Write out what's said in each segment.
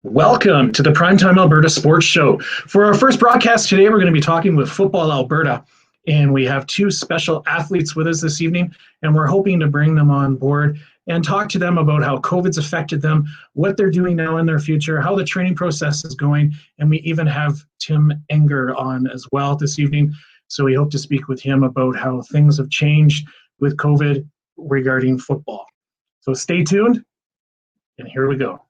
Welcome to the Primetime Alberta Sports Show. For our first broadcast today, we're going to be talking with Football Alberta, and we have two special athletes with us this evening, and we're hoping to bring them on board and talk to them about how COVID's affected them, what they're doing now in their future, how the training process is going, and we even have Tim Enger on as well this evening. So we hope to speak with him about how things have changed with COVID regarding football. So stay tuned, and here we go.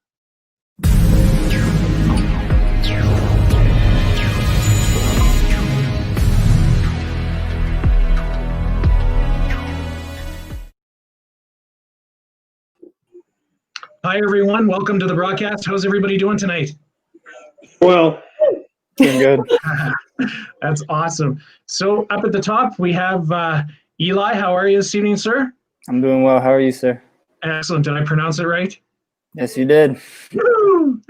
Hi, everyone. Welcome to the broadcast. How's everybody doing tonight? Well, doing good. That's awesome. So up at the top, we have Eli. How are you this evening, sir? I'm doing well. How are you, sir? Excellent. Did I pronounce it right? Yes, you did. Woo!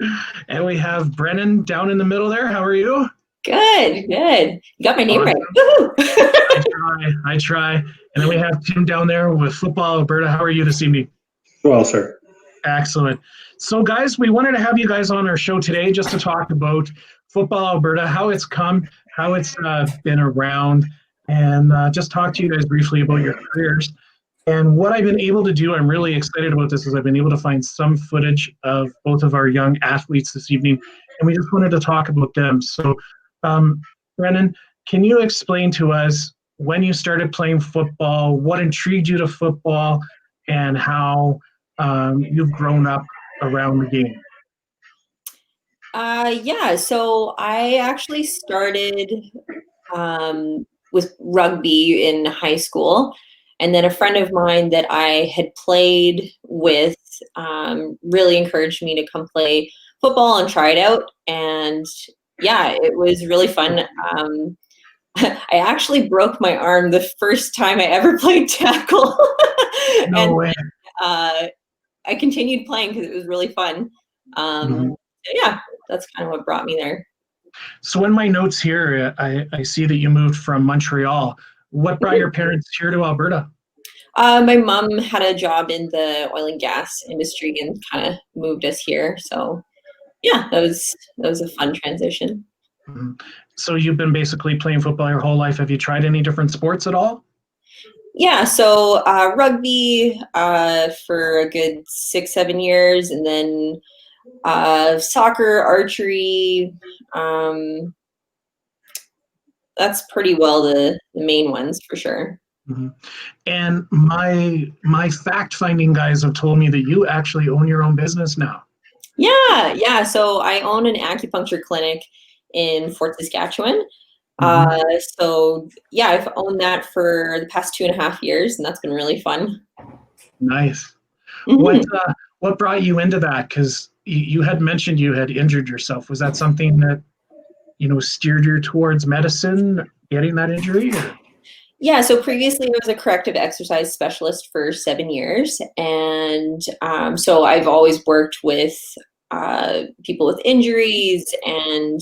And we have Brennan down in the middle there. How are you? Good. You got my name right. I try. And then we have Tim down there with Football Alberta. How are you this evening? Well, sir. Excellent. So, guys, we wanted to have you guys on our show today just to talk about Football Alberta, how it's come, how it's been around, and just talk to you guys briefly about your careers. And what I've been able to do, I'm really excited about this, is I've been able to find some footage of both of our young athletes this evening, and we just wanted to talk about them. So, Brennan, can you explain to us when you started playing football, what intrigued you to football, and how you've grown up around the game? So I actually started with rugby in high school, and then a friend of mine that I had played with really encouraged me to come play football and try it out. And yeah, it was really fun. I actually broke my arm the first time I ever played tackle. No way. I continued playing because it was really fun. Yeah, that's kind of what brought me there. So in my notes here, I see that you moved from Montreal. What brought your parents here to Alberta? My mom had a job in the oil and gas industry and kind of moved us here. So yeah, that was a fun transition. Mm-hmm. So you've been basically playing football your whole life. Have you tried any different sports at all? Yeah, so rugby for a good 6-7 years, and then soccer, archery. That's pretty well the main ones for sure. Mm-hmm. And my fact-finding guys have told me that you actually own your own business now. Yeah. So I own an acupuncture clinic in Fort Saskatchewan. So yeah, I've owned that for the past 2.5 years, and that's been really fun. Nice. What brought you into that? Because you had mentioned you had injured yourself. Was that something that, steered you towards medicine, getting that injury? Or? Yeah, so previously I was a corrective exercise specialist for 7 years, and so I've always worked with people with injuries and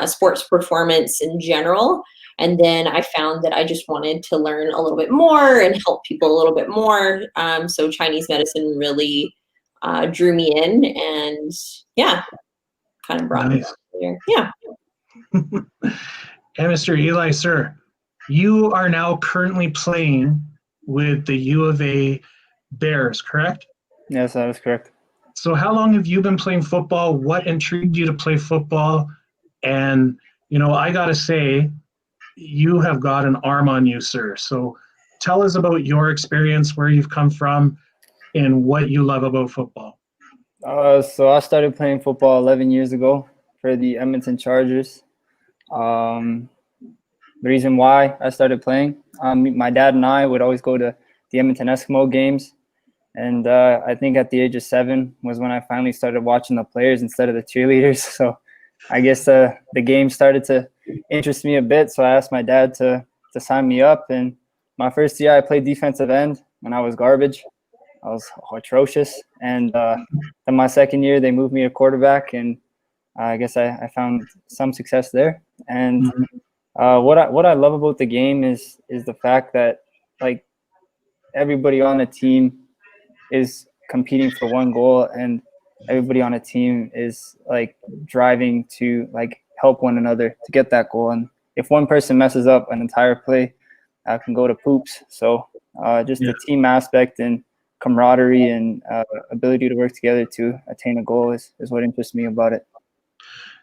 sports performance in general. And then I found that I just wanted to learn a little bit more and help people a little bit more. So Chinese medicine really drew me in, and yeah, kind of brought me here. Yeah. And Mr. Eli, sir, you are now currently playing with the U of A Bears, correct? Yes, that is correct. So how long have you been playing football? What intrigued you to play football? And, I got to say, you have got an arm on you, sir. So tell us about your experience, where you've come from, and what you love about football. So I started playing football 11 years ago for the Edmonton Chargers. The reason why I started playing, my dad and I would always go to the Edmonton Eskimo games. And I think at the age of 7 was when I finally started watching the players instead of the cheerleaders. So I guess the game started to interest me a bit. So I asked my dad to sign me up. And my first year I played defensive end, and I was garbage. I was atrocious. And then my second year they moved me to quarterback, and I guess I found some success there. And what I love about the game is the fact that, like, everybody on the team is competing for one goal, and everybody on a team is like driving to like help one another to get that goal. And if one person messes up, an entire play can go to poops. So just the team aspect and camaraderie and ability to work together to attain a goal is what interests me about it.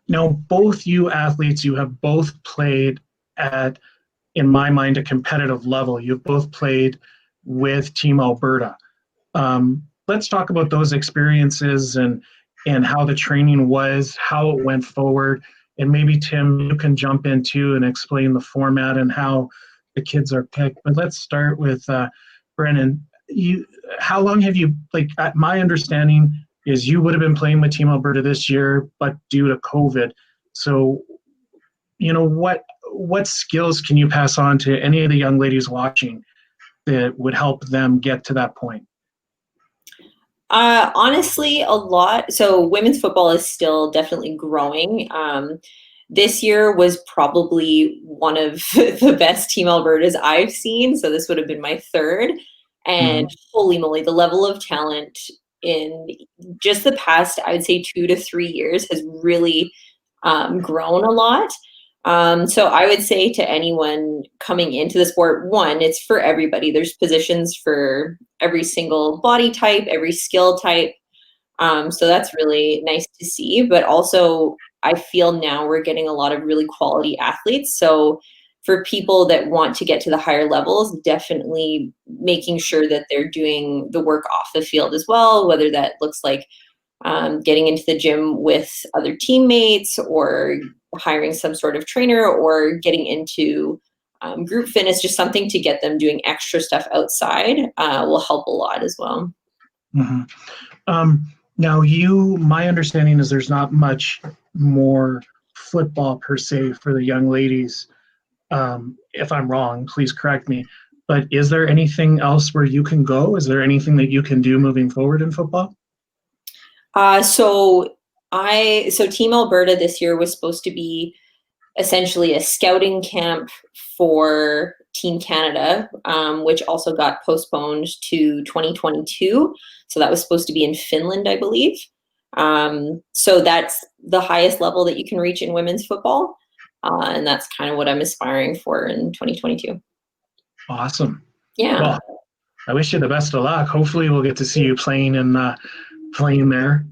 Now, both you athletes, you have both played at, in my mind, a competitive level. You've both played with Team Alberta. Let's talk about those experiences and how the training was, how it went forward. And maybe, Tim, you can jump in too and explain the format and how the kids are picked. But let's start with Brennan. How long have you, like, my understanding is you would have been playing with Team Alberta this year, but due to COVID. So, you know, what skills can you pass on to any of the young ladies watching that would help them get to that point? Honestly, a lot. So women's football is still definitely growing. This year was probably one of the best Team Albertas I've seen. So this would have been my third. And holy moly, the level of talent in just the past, I would say 2 to 3 years has really grown a lot. So I would say to anyone coming into the sport, one, it's for everybody. There's positions for every single body type, every skill type. So that's really nice to see. But also, I feel now we're getting a lot of really quality athletes. So for people that want to get to the higher levels, definitely making sure that they're doing the work off the field as well, whether that looks like getting into the gym with other teammates or hiring some sort of trainer or getting into group fitness, just something to get them doing extra stuff outside will help a lot as well. Now, my understanding is there's not much more football per se for the young ladies. If I'm wrong, please correct me. But is there anything else where you can go? Is there anything that you can do moving forward in football? So Team Alberta this year was supposed to be essentially a scouting camp for Team Canada, which also got postponed to 2022. So that was supposed to be in Finland, I believe. So that's the highest level that you can reach in women's football. And that's kind of what I'm aspiring for in 2022. Awesome. Yeah. Well, I wish you the best of luck. Hopefully we'll get to see you playing there.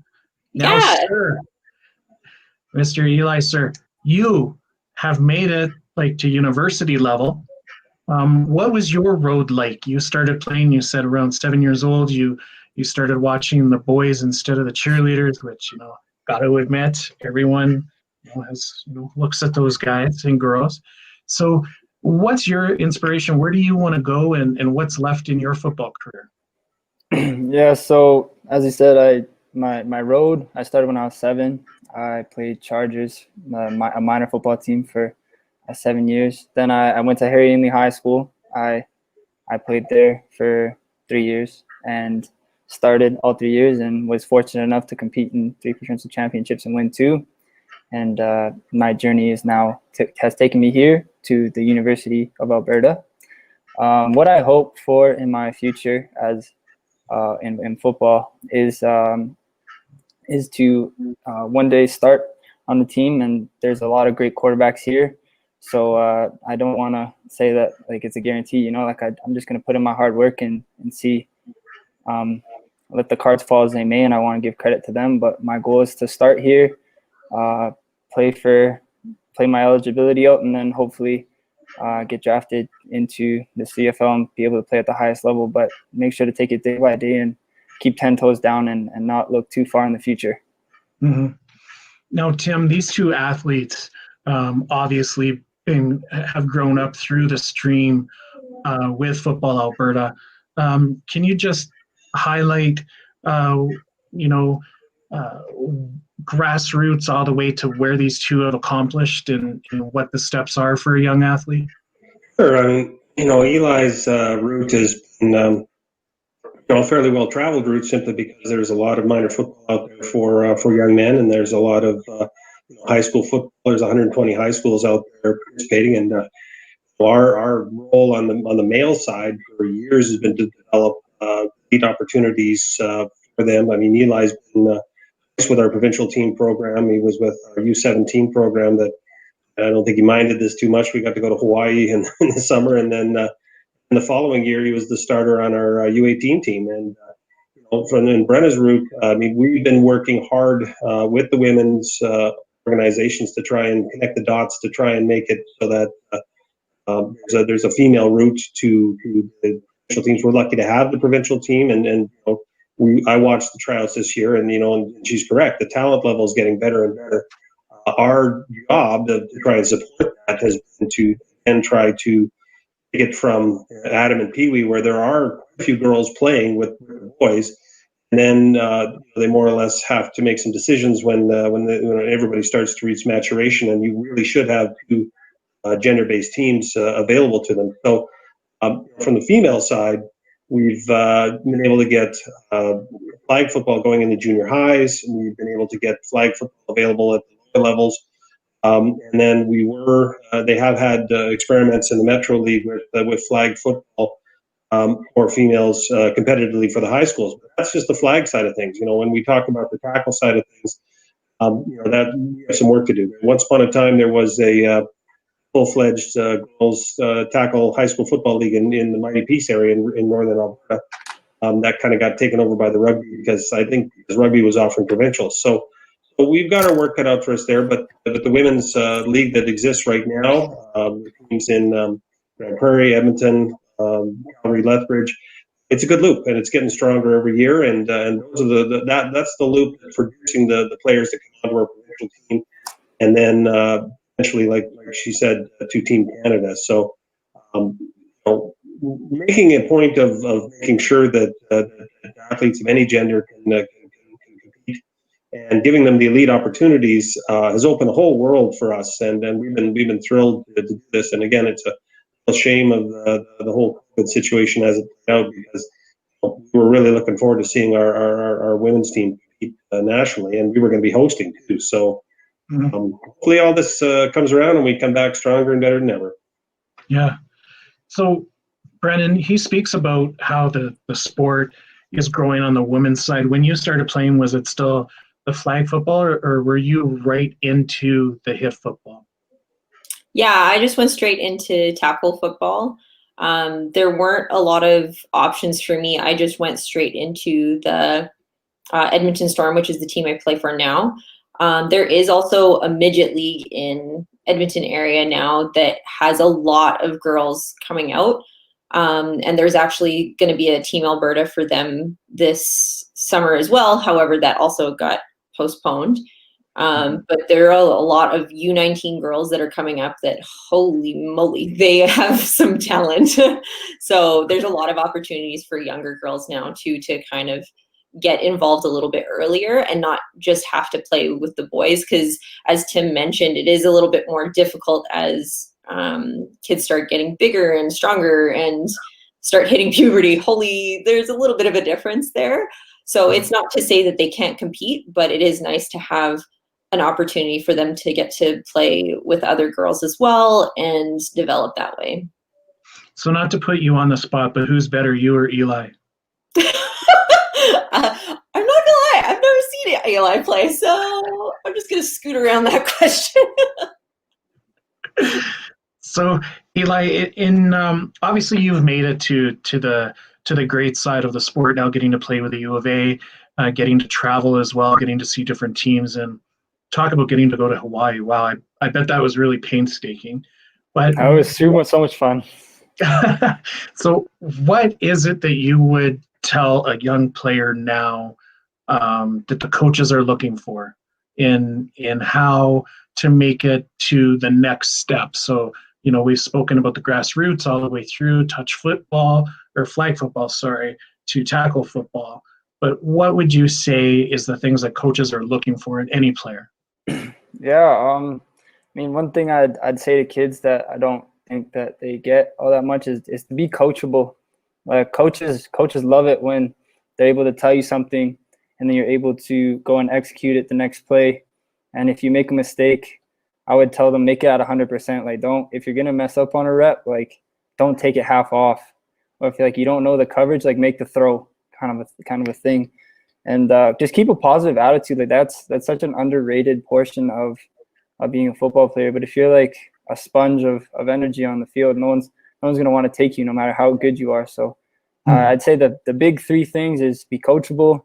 Now, Yeah. sir, Mr. Eli, sir, you have made it like to university level. What was your road like? You started playing, you said around 7 years old, you started watching the boys instead of the cheerleaders, which, got to admit, everyone looks at those guys and girls. So what's your inspiration? Where do you want to go and what's left in your football career? Yeah, so as you said, my road, I started when I was 7. I played Chargers, a minor football team for 7 years. Then I went to Harry Ainley High School. I played there for 3 years and started all 3 years and was fortunate enough to compete in 3 provincial championships and win 2. And my journey is now has taken me here to the University of Alberta. What I hope for in my future as in football is to one day start on the team, and there's a lot of great quarterbacks here. So I don't want to say that like it's a guarantee, I'm just going to put in my hard work and see, let the cards fall as they may, and I want to give credit to them. But my goal is to start here, play my eligibility out, and then hopefully get drafted into the CFL and be able to play at the highest level. But make sure to take it day by day and keep 10 toes down and not look too far in the future. Mm-hmm. Now, Tim, these two athletes obviously have grown up through the stream with Football Alberta. Can you just highlight, grassroots all the way to where these two have accomplished and what the steps are for a young athlete? Sure. I mean, Eli's route has been a fairly well-traveled route simply because there's a lot of minor football out there for young men, and there's a lot of high school football. There's 120 high schools out there participating, and our role on the male side for years has been to develop elite opportunities for them. I mean, Eli's been with our provincial team program. He was with our U17 program that I don't think he minded this too much. We got to go to Hawaii in the summer, and then in the following year, he was the starter on our U18 team. And from in Brenna's route, I mean, we've been working hard with the women's organizations to try and connect the dots to try and make it so that there's a female route to the provincial teams. We're lucky to have the provincial team, and I watched the tryouts this year, and and she's correct. The talent level is getting better and better. Our job to try and support that has been to then try to take it from Adam and Pee Wee, where there are a few girls playing with the boys, and then they more or less have to make some decisions when everybody starts to reach maturation, and you really should have two gender-based teams available to them. So from the female side, we've been able to get flag football going in the junior highs, and we've been able to get flag football available at the lower levels. And then they have had experiments in the Metro League with flag football for females competitively for the high schools. But that's just the flag side of things. When we talk about the tackle side of things, that we have some work to do. Once upon a time, there was a full-fledged girls tackle high school football league in the Mighty Peace area in northern Alberta. That kind of got taken over by the rugby because rugby was offering provincials. So we've got our work cut out for us there. But the women's league that exists right now, teams in Grand Prairie, Edmonton, Calgary, Lethbridge, it's a good loop, and it's getting stronger every year. And those are that's the loop that's producing the players that come onto our provincial team, and then eventually, like she said, to Team Canada. So, making a point of making sure that athletes of any gender can compete and giving them the elite opportunities has opened the whole world for us, and we've been thrilled to do this. And again, it's a shame of the whole COVID situation as it played out, because we were really looking forward to seeing our women's team compete nationally, and we were going to be hosting too. So hopefully all this comes around and we come back stronger and better than ever. Yeah. So Brennan, he speaks about how the sport is growing on the women's side. When you started playing, was it still the flag football, or were you right into the hit football? Yeah, I just went straight into tackle football. There weren't a lot of options for me. I just went straight into the Edmonton Storm, which is the team I play for now. There is also a midget league in Edmonton area now that has a lot of girls coming out. And there's actually going to be a Team Alberta for them this summer as well. However, that also got postponed. But there are a lot of U19 girls that are coming up that, holy moly, they have some talent. So there's a lot of opportunities for younger girls now too, to kind of get involved a little bit earlier and not just have to play with the boys. Because as Tim mentioned, it is a little bit more difficult as kids start getting bigger and stronger and start hitting puberty. There's a little bit of a difference there. So it's not to say that they can't compete, but it is nice to have an opportunity for them to get to play with other girls as well and develop that way. So not to put you on the spot, but who's better, you or Eli? I'm not gonna lie, I've never seen Eli play, so I'm just gonna scoot around that question. So Eli, in obviously you've made it to the great side of the sport now, getting to play with the U of A, getting to travel as well, getting to see different teams, and talk about getting to go to Hawaii. Wow, I bet that was really painstaking. But that was so much fun. So what is it that you would tell a young player now that the coaches are looking for in how to make it to the next step? So, we've spoken about the grassroots all the way through touch football or flag football, to tackle football. But what would you say is the things that coaches are looking for in any player? Yeah, one thing I'd say to kids that I don't think that they get all that much is to be coachable. Like coaches love it when they're able to tell you something and then you're able to go and execute it the next play. And if you make a mistake, I would tell them make it at 100%. Like if you're gonna mess up on a rep, don't take it half off. Or if you don't know the coverage, make the throw, kind of a thing. and just keep a positive attitude. Like that's such an underrated portion of being a football player. But if you're like a sponge of energy on the field, no one's going to want to take you no matter how good you are. So I'd say that the big three things is be coachable,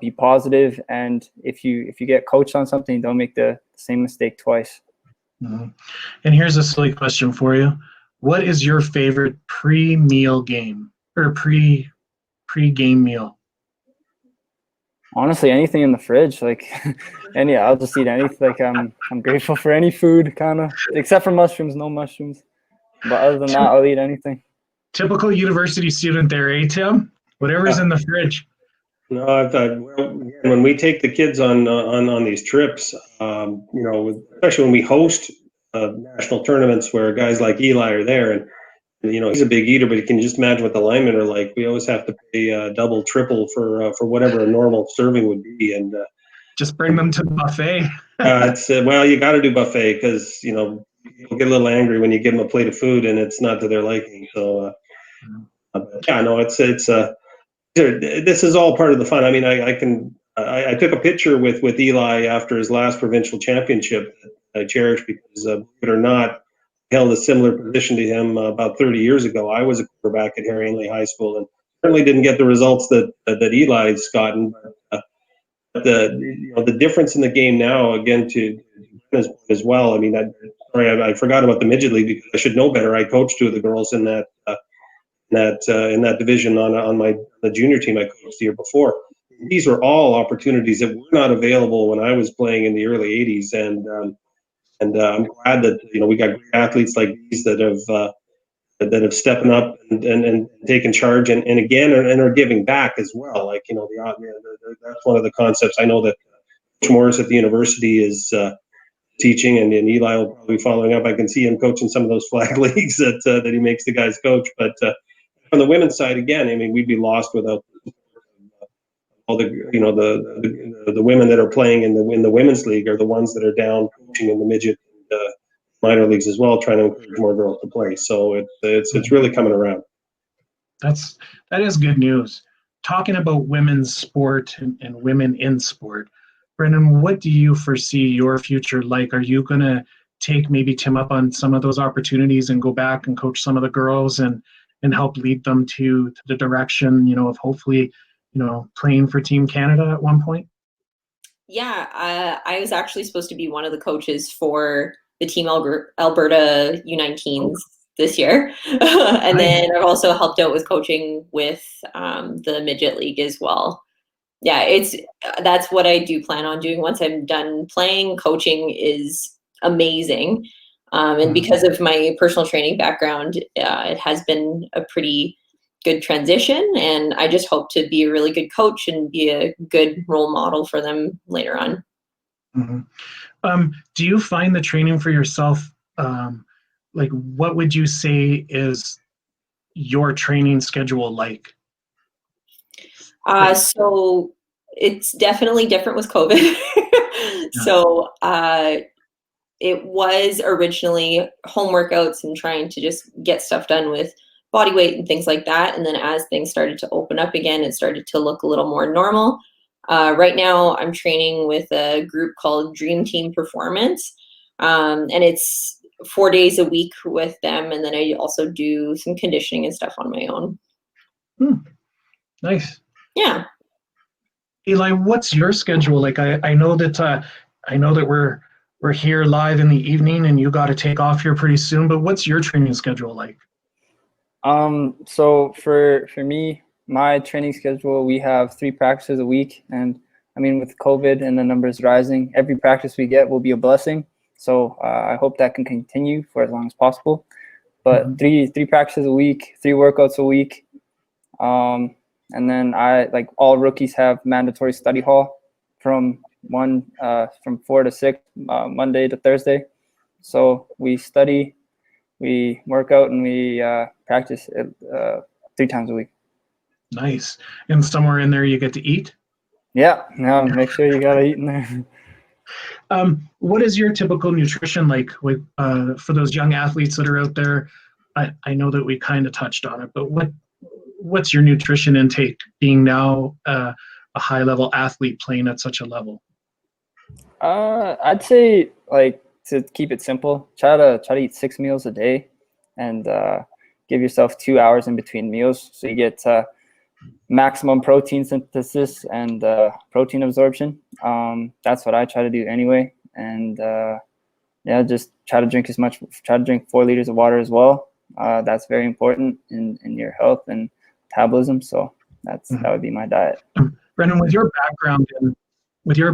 be positive, and if you get coached on something, don't make the same mistake twice. Mm-hmm. And here's a silly question for you. What is your favorite pre-meal game or pre-game meal? Honestly, anything in the fridge, like I'll just eat anything. Like I'm grateful for any food, kind of, except for mushrooms. No mushrooms, but other than that, I'll eat anything. Typical university student there, eh, Tim? Whatever's in the fridge. No, I thought, well, when we take the kids on these trips, especially when we host national tournaments where guys like Eli are there, and he's a big eater, but you can just imagine what the linemen are like. We always have to pay double, triple for whatever a normal serving would be, and just bring them to the buffet. Well, you got to do buffet because people get a little angry when you give them a plate of food and it's not to their liking. So, this is all part of the fun. I mean, I took a picture with Eli after his last provincial championship that I cherish because, believe it or not, I held a similar position to him about 30 years ago. I was a quarterback at Harry Ainlay High School and certainly didn't get the results that Eli's gotten. But the difference in the game now, again, to as well. I mean, I forgot about the midget league because I should know better. I coached two of the girls in that division on the junior team I coached the year before. These were all opportunities that were not available when I was playing in the early '80s, and I'm glad that we got great athletes like these that have stepping up and taken charge and again are giving back as well. Like that's one of the concepts I know that Coach Morris at the university is teaching, and Eli will probably be following up. I can see him coaching some of those flag leagues that he makes the guys coach, but. On the women's side, again, I mean, we'd be lost without all the women that are playing in the women's league are the ones that are down coaching in the midget and minor leagues as well, trying to encourage more girls to play. So it's really coming around. That is good news. Talking about women's sport and women in sport, Brendan, what do you foresee your future like? Are you going to take maybe Tim up on some of those opportunities and go back and coach some of the girls and help lead them to the direction, of hopefully, playing for Team Canada at one point? Yeah, I was actually supposed to be one of the coaches for the Team Alberta U19s this year. And then I've also helped out with coaching with the midget league as well. Yeah, that's what I do plan on doing once I'm done playing. Coaching is amazing. And because of my personal training background, it has been a pretty good transition. And I just hope to be a really good coach and be a good role model for them later on. Mm-hmm. Do you find the training for yourself, what would you say is your training schedule like? So it's definitely different with COVID. Yeah. So it was originally home workouts and trying to just get stuff done with body weight and things like that. And then as things started to open up again, it started to look a little more normal. Right now I'm training with a group called Dream Team Performance. And it's 4 days a week with them. And then I also do some conditioning and stuff on my own. Nice. Yeah. Eli, what's your schedule like? I know that we're here live in the evening and you got to take off here pretty soon, but what's your training schedule like? So for me, my training schedule, we have 3 practices a week. And I mean, with COVID and the numbers rising, every practice we get will be a blessing. So I hope that can continue for as long as possible. But three practices a week, 3 workouts a week. And then all rookies have mandatory study hall from 4 to 6, Monday to Thursday. So we study, we work out, and we practice 3 times a week. Nice. And somewhere in there you get to eat? Yeah, make sure you gotta eat in there. What is your typical nutrition like for those young athletes that are out there? I know that we kind of touched on it, but what's your nutrition intake being now a high level athlete playing at such a level? I'd say, like, to keep it simple, try to eat 6 meals a day, and give yourself 2 hours in between meals, so you get maximum protein synthesis and protein absorption. That's what I try to do anyway. And yeah, just try to drink 4 liters of water as well. That's very important in your health and metabolism. So that would be my diet. Brendan, with your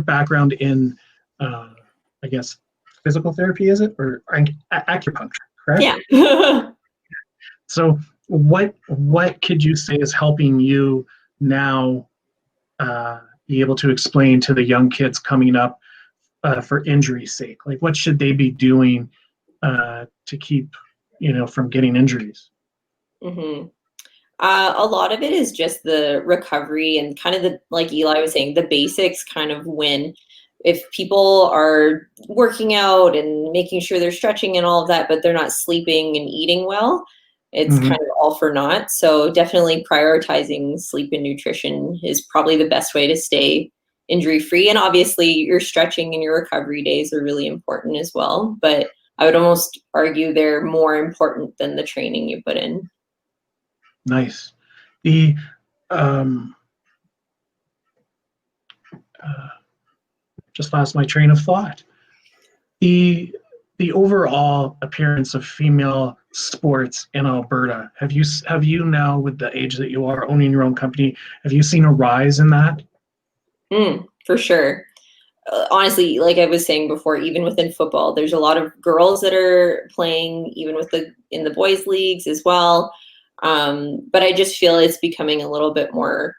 background in I guess physical therapy, is it, or acupuncture, correct? Yeah. So what could you say is helping you now be able to explain to the young kids coming up for injury's sake? Like, what should they be doing to keep, from getting injuries? Mm-hmm. A lot of it is just the recovery and kind of like Eli was saying, the basics, kind of when if people are working out and making sure they're stretching and all of that, but they're not sleeping and eating well, it's kind of all for naught. So definitely prioritizing sleep and nutrition is probably the best way to stay injury free. And obviously your stretching and your recovery days are really important as well. But I would almost argue they're more important than the training you put in. Nice. Just lost my train of thought. The overall appearance of female sports in Alberta, have you now, with the age that you are, owning your own company, have you seen a rise in that? For sure. Honestly, like I was saying before, even within football, there's a lot of girls that are playing, even in the boys' leagues as well. But I just feel it's becoming a little bit more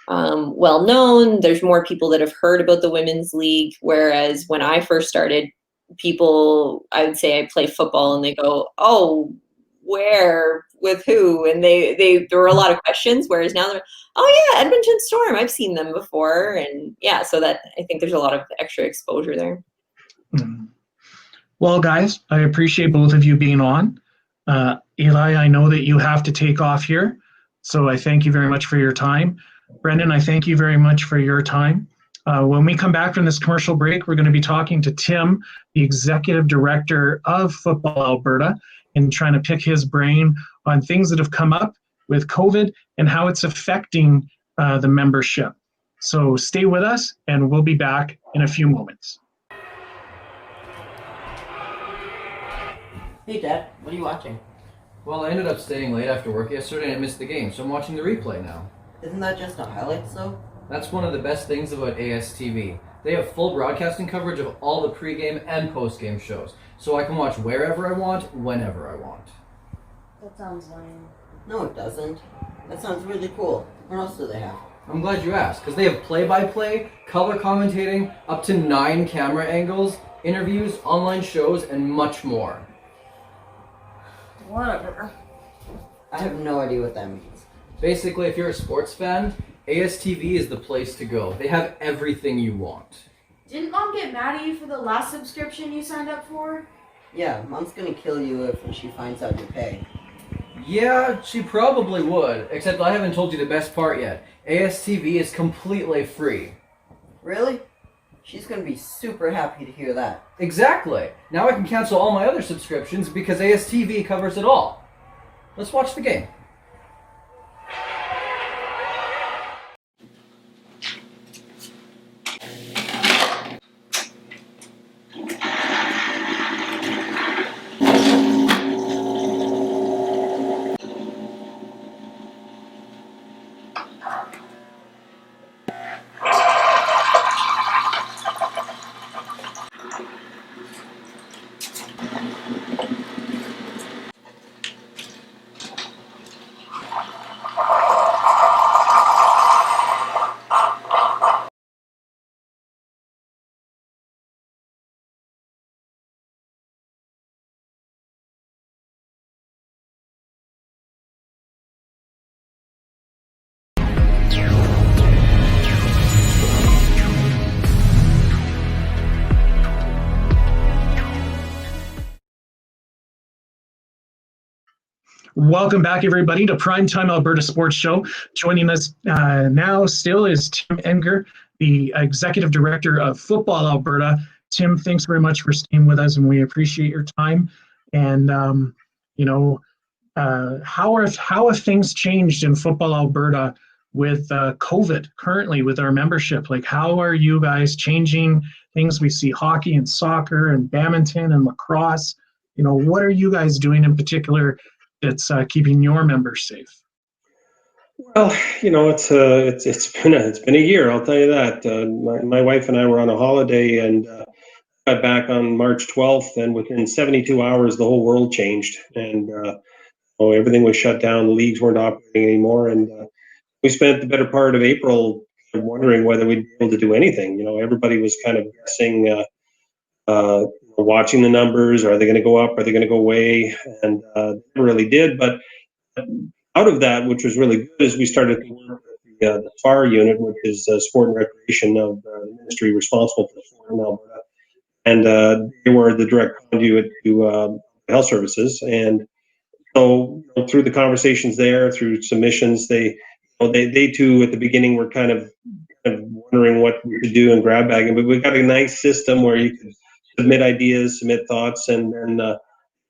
well known. There's more people that have heard about the women's league, whereas when I first started, I would say I play football and they go, "Oh, where, with who?" And there were a lot of questions, whereas now they're, "Oh yeah, Edmonton Storm, I've seen them before." And yeah, so that I think there's a lot of extra exposure there. Well, guys, I appreciate both of you being on. Eli, I know that you have to take off here, so I thank you very much for your time. Brendan, I thank you very much for your time. When we come back from this commercial break, we're going to be talking to Tim, the Executive Director of Football Alberta, and trying to pick his brain on things that have come up with COVID and how it's affecting the membership. So stay with us, and we'll be back in a few moments. Hey Dad, what are you watching? Well, I ended up staying late after work yesterday and I missed the game, so I'm watching the replay now. Isn't that just a highlights though? That's one of the best things about ASTV. They have full broadcasting coverage of all the pregame and postgame shows, so I can watch wherever I want, whenever I want. That sounds lame. No, it doesn't. That sounds really cool. What else do they have? I'm glad you asked, because they have play-by-play, color commentating, up to 9 camera angles, interviews, online shows, and much more. Whatever. I have no idea what that means. Basically, if you're a sports fan, ASTV is the place to go. They have everything you want. Didn't Mom get mad at you for the last subscription you signed up for? Yeah, Mom's gonna kill you if she finds out you pay. Yeah, she probably would, except I haven't told you the best part yet. ASTV is completely free. Really? She's gonna be super happy to hear that. Exactly. Now I can cancel all my other subscriptions because ASTV covers it all. Let's watch the game. Welcome back, everybody, to Primetime Alberta Sports Show. Joining us now still is Tim Enger, the Executive Director of Football Alberta. Tim, thanks very much for staying with us, and we appreciate your time. And, how have things changed in Football Alberta with COVID currently with our membership? Like, how are you guys changing things? We see hockey and soccer and badminton and lacrosse. What are you guys doing in particular that's keeping your members safe? Well, it's been a year. I'll tell you that. My wife and I were on a holiday and got back on March 12th, and within 72 hours, the whole world changed, and everything was shut down. The leagues weren't operating anymore, and we spent the better part of April wondering whether we'd be able to do anything. Everybody was kind of guessing, watching the numbers. Are they going to go up? Are they going to go away? And they never really did. But out of that, which was really good, is we started to work with the FAR unit, which is Sport and Recreation of the ministry responsible for sport in Alberta. And they were the direct conduit to health services. And so through the conversations there, through submissions, they too at the beginning were kind of wondering what we could do and grab bagging. But we got a nice system where you could submit ideas, submit thoughts, and then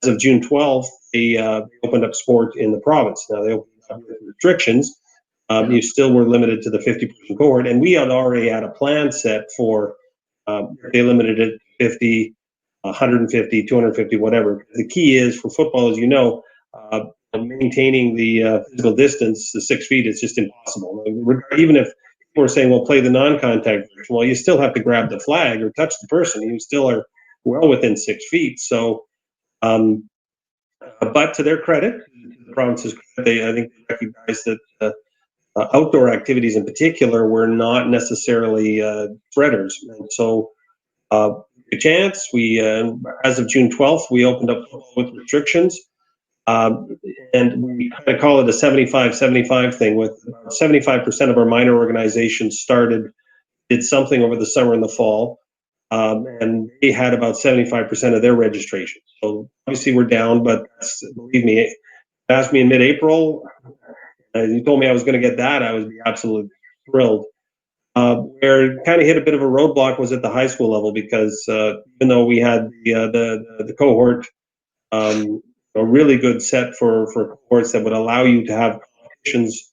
as of June 12th, they opened up sport in the province. Now they opened up with restrictions. You still were limited to the 50-person cohort, and we had already had a plan set for. They limited it to 50, 150, 250, whatever. The key is for football, as you know, maintaining the physical distance, the 6 feet, is just impossible. Even if people are saying, well, play the non-contact version, well, you still have to grab the flag or touch the person. You still are well within 6 feet. So, but to their credit, the province's credit, I think they recognize that outdoor activities in particular were not necessarily spreaders. And so, a chance, we, as of June 12th, we opened up with restrictions. And we kind of call it a 75-75 thing, with 75% of our minor organizations did something over the summer and the fall. And they had about 75% of their registration. So obviously we're down, but believe me, asked me in mid-April, you told me I was going to get that, I would be absolutely thrilled. Where it kind of hit a bit of a roadblock was at the high school level, because even though we had the cohort, a really good set for cohorts that would allow you to have competitions.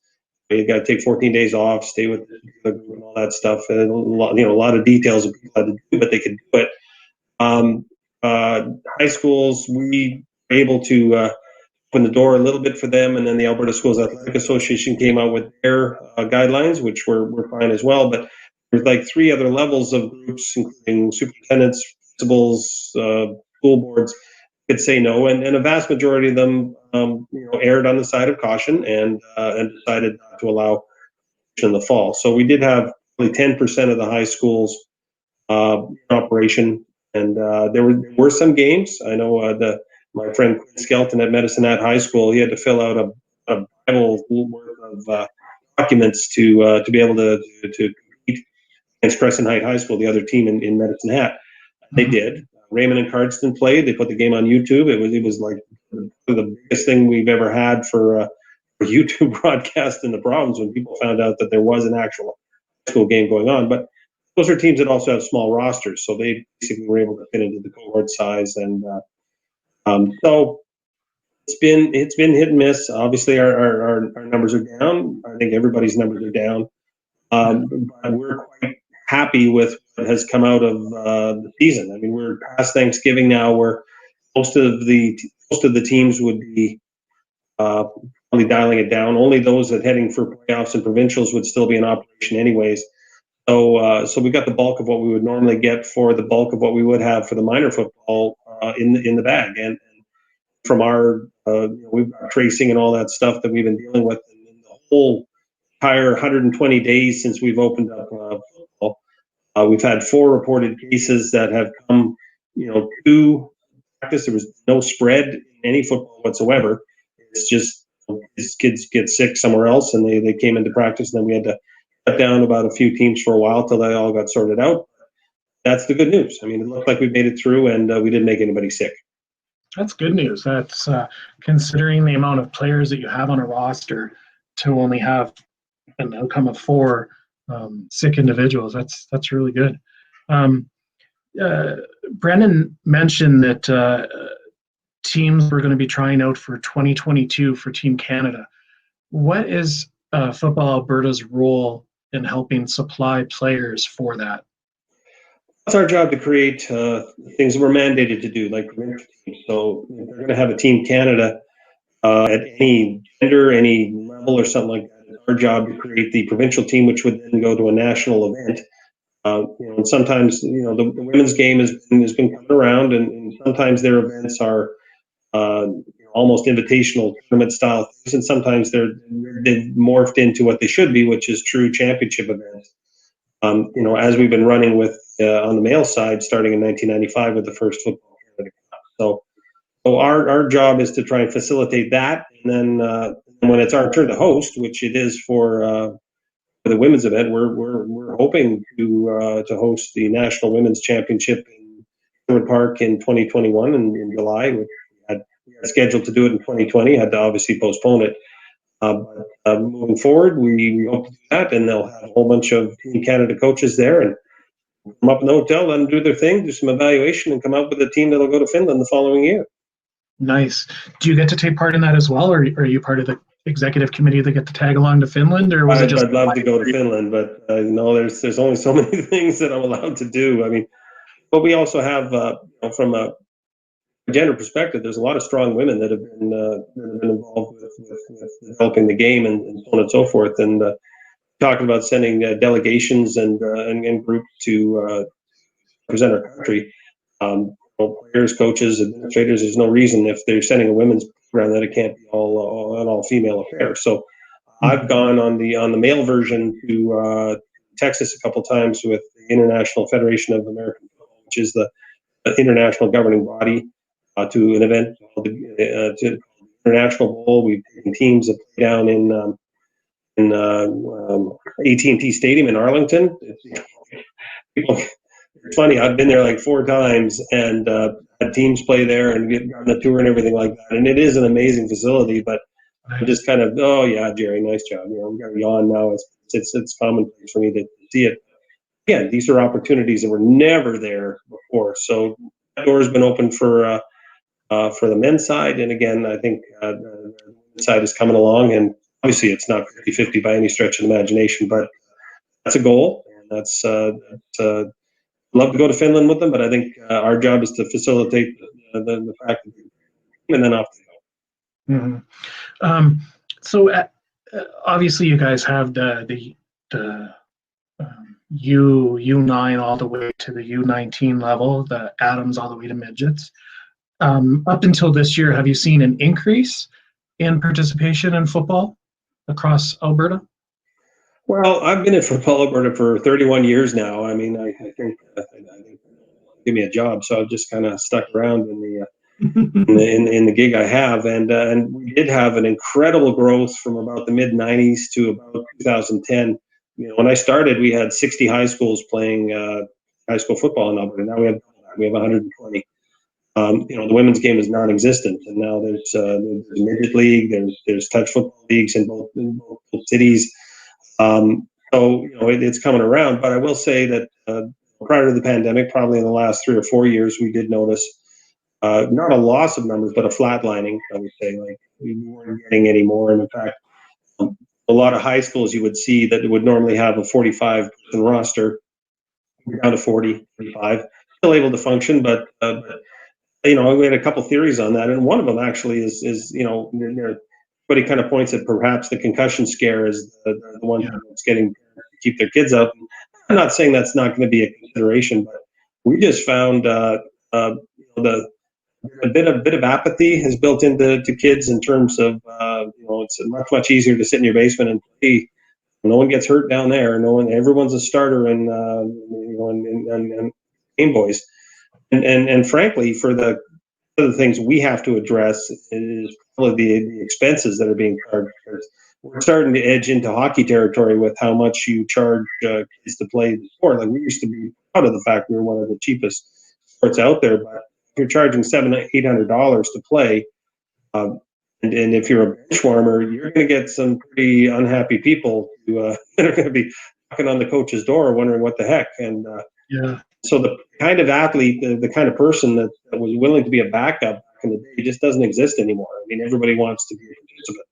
You got to take 14 days off, stay with the group and all that stuff, and a lot of details that people had to do, but they could do it. High schools, we were able to open the door a little bit for them, and then the Alberta Schools Athletic Association came out with their guidelines, which were fine as well. But there's like 3 other levels of groups, including superintendents, principals, school boards, could say no, and a vast majority of them, erred on the side of caution and decided not to allow in the fall. So we did have really 10% of the high schools in operation, and there were some games. I know my friend Quinn Skelton at Medicine Hat High School, he had to fill out a Bible worth of documents to be able to compete against Crescent Height High School, the other team in Medicine Hat. They did. Raymond and Cardston played. They put the game on YouTube. It was like the biggest thing we've ever had for a YouTube broadcast in the province, when people found out that there was an actual high school game going on. But those are teams that also have small rosters, so they basically were able to fit into the cohort size. And so it's been hit and miss. Obviously, our numbers are down. I think everybody's numbers are down. But we're quite happy with what has come out of the season. I mean, we're past Thanksgiving now, where most of the teams would be probably dialing it down. Only those that heading for playoffs and provincials would still be in operation anyways. So we got the bulk of what we would normally get for the bulk of what we would have for the minor football in the bag. And from our we've got tracing and all that stuff that we've been dealing with in the whole entire 120 days since we've opened up football. We've had 4 reported cases that have come, to practice. There was no spread in any football whatsoever. It's just these kids get sick somewhere else, and they came into practice, and then we had to cut down about a few teams for a while till they all got sorted out. That's the good news. I mean, it looked like we made it through, and we didn't make anybody sick. That's good news. That's considering the amount of players that you have on a roster to only have an outcome of four sick individuals. That's really good. Um, Brennan mentioned that teams were going to be trying out for 2022 for Team Canada. What is Football Alberta's role in helping supply players for that? It's our job to create things that we're mandated to do, like provincial teams. So if they're going to have a Team Canada at any gender, any level, or something like that, it's our job to create the provincial team, which would then go to a national event. And sometimes, the women's game has been coming around, and sometimes their events are almost invitational tournament style things, and sometimes they've morphed into what they should be, which is true championship events. As we've been running with on the male side, starting in 1995 with the first Football Canada Cup. So our job is to try and facilitate that, and then when it's our turn to host, which it is for the women's event, we're hoping to host the National Women's Championship in Sherwood Park in 2021 in July. We had scheduled to do it in 2020, had to obviously postpone it. But moving forward, we hope to do that, and they'll have a whole bunch of Team Canada coaches there, and come up in the hotel, let them do their thing, do some evaluation, and come out with a team that'll go to Finland the following year. Nice. Do you get to take part in that as well, or are you part of the executive committee that get to tag along to Finland, or was it just? I'd love to go to Finland, but there's only so many things that I'm allowed to do. I mean, but we also have, from a gender perspective, there's a lot of strong women that have been involved with developing the game and so on and so forth. And talking about sending delegations and groups to represent our country. Players, coaches, administrators. There's no reason if they're sending a women's program that it can't be an all-female affair. So I've gone on the male version to Texas a couple times with the International Federation of American Football, which is the international governing body, to an event called the International Bowl. We've taken teams that play down in AT&T Stadium in Arlington. It's funny, I've been there like 4 times and had teams play there and get on the tour and everything like that. And it is an amazing facility, but I'm just kind of, oh yeah, Jerry, nice job. I'm going to yawn now. It's commonplace for me to see it. Again, these are opportunities that were never there before. So that door has been open for the men's side. And again, I think the men's side is coming along, and obviously it's not 50-50 by any stretch of the imagination, but that's a goal. And that's love to go to Finland with them, but I think our job is to facilitate the fact that and then off they go. Mm-hmm. So obviously you guys have the U9 all the way to the U19 level, the Adams all the way to midgets. Up until this year, have you seen an increase in participation in football across Alberta? Well, I've been in Football Alberta for 31 years now. I mean, I think give me a job, so I've just kind of stuck around in the gig I have, and we did have an incredible growth from about the mid '90s to about 2010. When I started, we had 60 high schools playing high school football in Alberta. Now we have 120. The women's game is non-existent, and now there's midget league, there's touch football leagues in both cities. So it's coming around, but I will say that prior to the pandemic, probably in the last 3 or 4 years, we did notice not a loss of numbers, but a flatlining. I would say, like, we weren't getting any more, and in fact, a lot of high schools you would see that would normally have a 45-person roster, down to 40, 45, still able to function, but we had a couple theories on that, and one of them actually is everybody kind of points at perhaps the concussion scare is the one that's getting to keep their kids out. I'm not saying that's not going to be a consideration, but we just found a bit of apathy has built into kids in terms of it's much easier to sit in your basement and play. No one gets hurt down there. Everyone's a starter in Game Boys, and frankly, for the other things we have to address is probably the expenses that are being charged. We're starting to edge into hockey territory with how much you charge kids to play the sport. Like, we used to be proud of the fact we were one of the cheapest sports out there, but you're charging $700-800 to play, and if you're a bench warmer, you're going to get some pretty unhappy people who that are going to be knocking on the coach's door, wondering what the heck. And Yeah. so the kind of athlete, the kind of person that was willing to be a backup back in the day, just doesn't exist anymore. I mean, everybody wants to be a participant.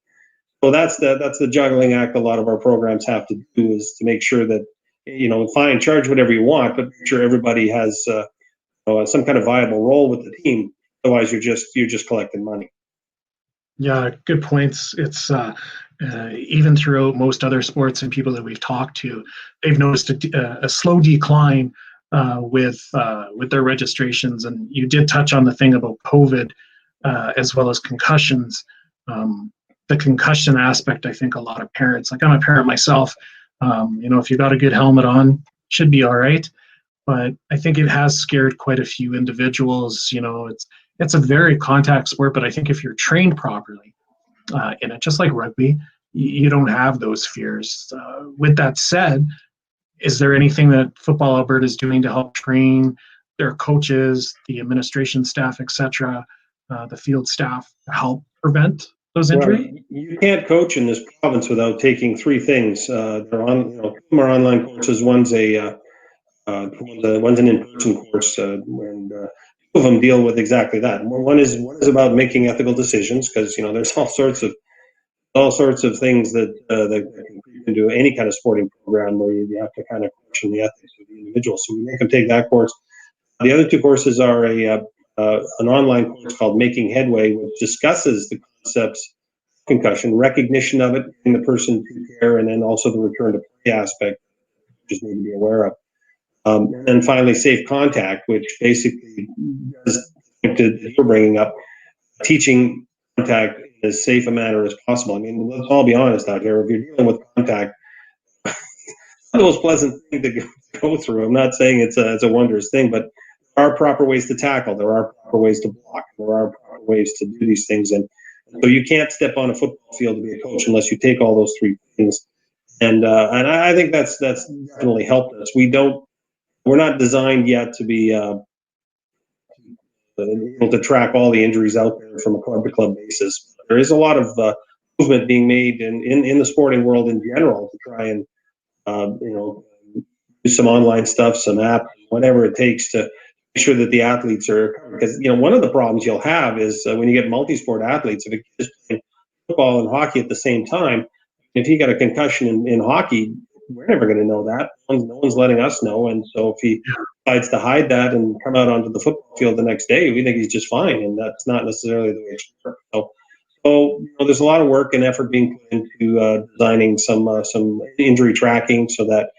So that's the juggling act a lot of our programs have to do, is to make sure that, fine, charge whatever you want, but make sure everybody has some kind of viable role with the team. Otherwise, you're just collecting money. Yeah, good points. It's even throughout most other sports and people that we've talked to, they've noticed a slow decline with their registrations. And you did touch on the thing about COVID as well as concussions. The concussion aspect, I think a lot of parents, like I'm a parent myself, if you got a good helmet on, should be all right. But I think it has scared quite a few individuals. It's a very contact sport, but I think if you're trained properly in it, just like rugby, you don't have those fears. With that said, is there anything that Football Alberta is doing to help train their coaches, the administration staff, etc., the field staff, to help prevent those injuries? Well, you can't coach in this province without taking three things. They're two of them are online courses. One's an in-person course, and two of them deal with exactly that. One is about making ethical decisions, because there's all sorts of things that can creep into any kind of sporting program where you have to kind of question the ethics of the individual. So we make them take that course. The other two courses are an online course called Making Headway, which discusses the concepts of concussion, recognition of it in the person to care, and then also the return to play aspect, just need to be aware of. And then finally, Safe Contact, which basically does that you're bringing up, teaching contact in as safe a manner as possible. I mean, let's all be honest out here. If you're dealing with contact, it's not the most pleasant thing to go through. I'm not saying it's a wondrous thing, but there are proper ways to tackle. There are proper ways to block. There are proper ways to do these things. And so you can't step on a football field to be a coach unless you take all those three things. And I think that's definitely helped us. We're not designed yet to be able to track all the injuries out there from a club-to-club basis. There is a lot of movement being made in the sporting world in general to try and do some online stuff, some app, whatever it takes to make sure that the athletes are covered. Because one of the problems you'll have is when you get multi-sport athletes, if it's playing football and hockey at the same time, if he got a concussion in hockey, we're never going to know that. No one's letting us know. And so if he decides to hide that and come out onto the football field the next day, we think he's just fine. And that's not necessarily the way it should work. So there's a lot of work and effort being put into designing some injury tracking so that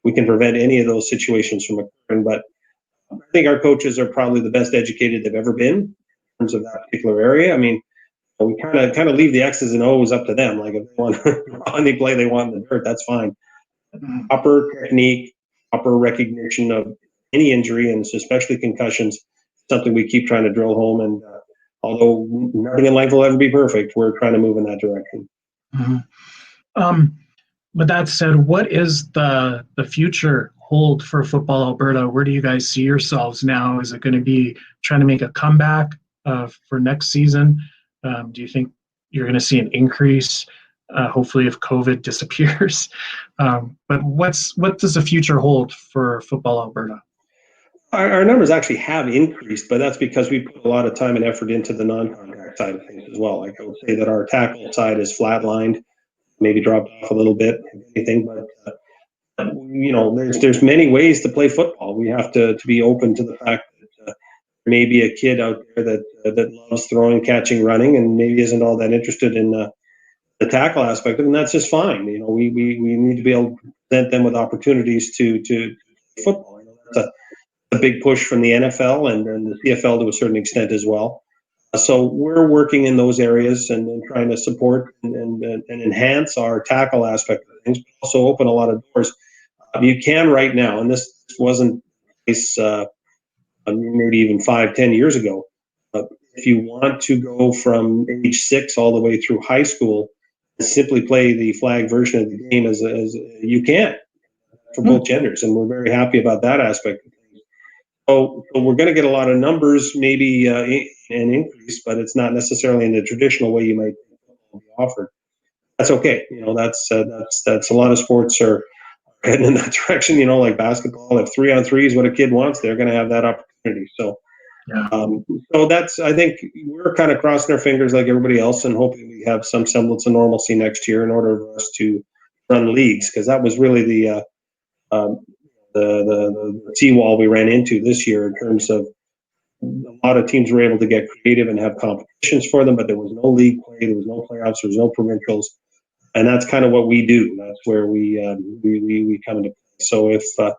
we can prevent any of those situations from occurring. But I think our coaches are probably the best educated they've ever been in terms of that particular area. I mean, we kind of leave the X's and O's up to them. Like if they want any play they want in the dirt, that's fine. Proper technique, proper recognition of any injury, and especially concussions, something we keep trying to drill home. And although nothing in life will ever be perfect, we're trying to move in that direction. Mm-hmm. With that said, what is the future hold for Football Alberta? Where do you guys see yourselves now? Is it going to be trying to make a comeback for next season? Do you think you're going to see an increase? Hopefully, if COVID disappears. But what does the future hold for Football Alberta? Our numbers actually have increased, but that's because we put a lot of time and effort into the non-contact side of things as well. Like I would say that our tackle side is flatlined, maybe dropped off a little bit, if anything. But there's many ways to play football. We have to be open to the fact that there may be a kid out there that loves throwing, catching, running, and maybe isn't all that interested in the tackle aspect of it, and that's just fine. We need to be able to present them with opportunities to football. That's a big push from the NFL and the CFL to a certain extent as well. So we're working in those areas and trying to support and enhance our tackle aspect of things, but also open a lot of doors. You can right now, and this wasn't the case maybe even 5-10 years ago, if you want to go from age 6 all the way through high school and simply play the flag version of the game as you can for both genders, and we're very happy about that aspect of things. So we're going to get a lot of numbers, maybe an increase, but it's not necessarily in the traditional way you might be offered. That's okay. That's a lot of sports are heading in that direction. Like basketball, if 3-on-3 is what a kid wants, they're going to have that opportunity. So, Yeah. so I think we're kind of crossing our fingers like everybody else and hoping we have some semblance of normalcy next year in order for us to run leagues, because that was really the seawall we ran into this year in terms of a lot of teams were able to get creative and have competitions for them, but there was no league play, there was no playoffs, there was no provincials, and that's kind of what we do. That's where we come into play. So if the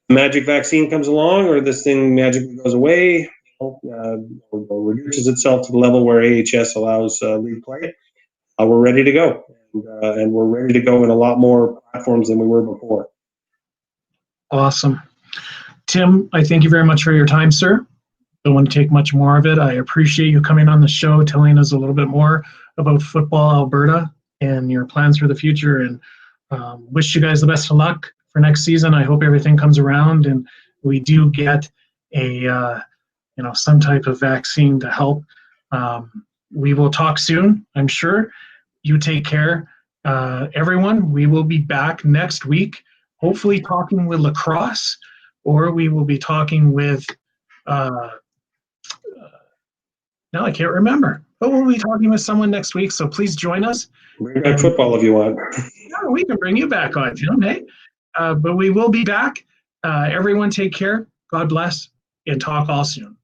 magic vaccine comes along, or this thing magically goes away, or reduces itself to the level where AHS allows league play, we're ready to go, and we're ready to go in a lot more platforms than we were before. Awesome. Tim, I thank you very much for your time, sir. Don't want to take much more of it. I appreciate you coming on the show, telling us a little bit more about Football Alberta and your plans for the future, and wish you guys the best of luck for next season. I hope everything comes around and we do get a some type of vaccine to help. We will talk soon, I'm sure. You take care, everyone. We will be back next week, hopefully talking with lacrosse, or we will be talking with now I can't remember, but we'll be talking with someone next week, so please join us. Bring back football if you want. Yeah, we can bring you back on, Tim, hey? But we will be back. Everyone take care, God bless, and talk all soon.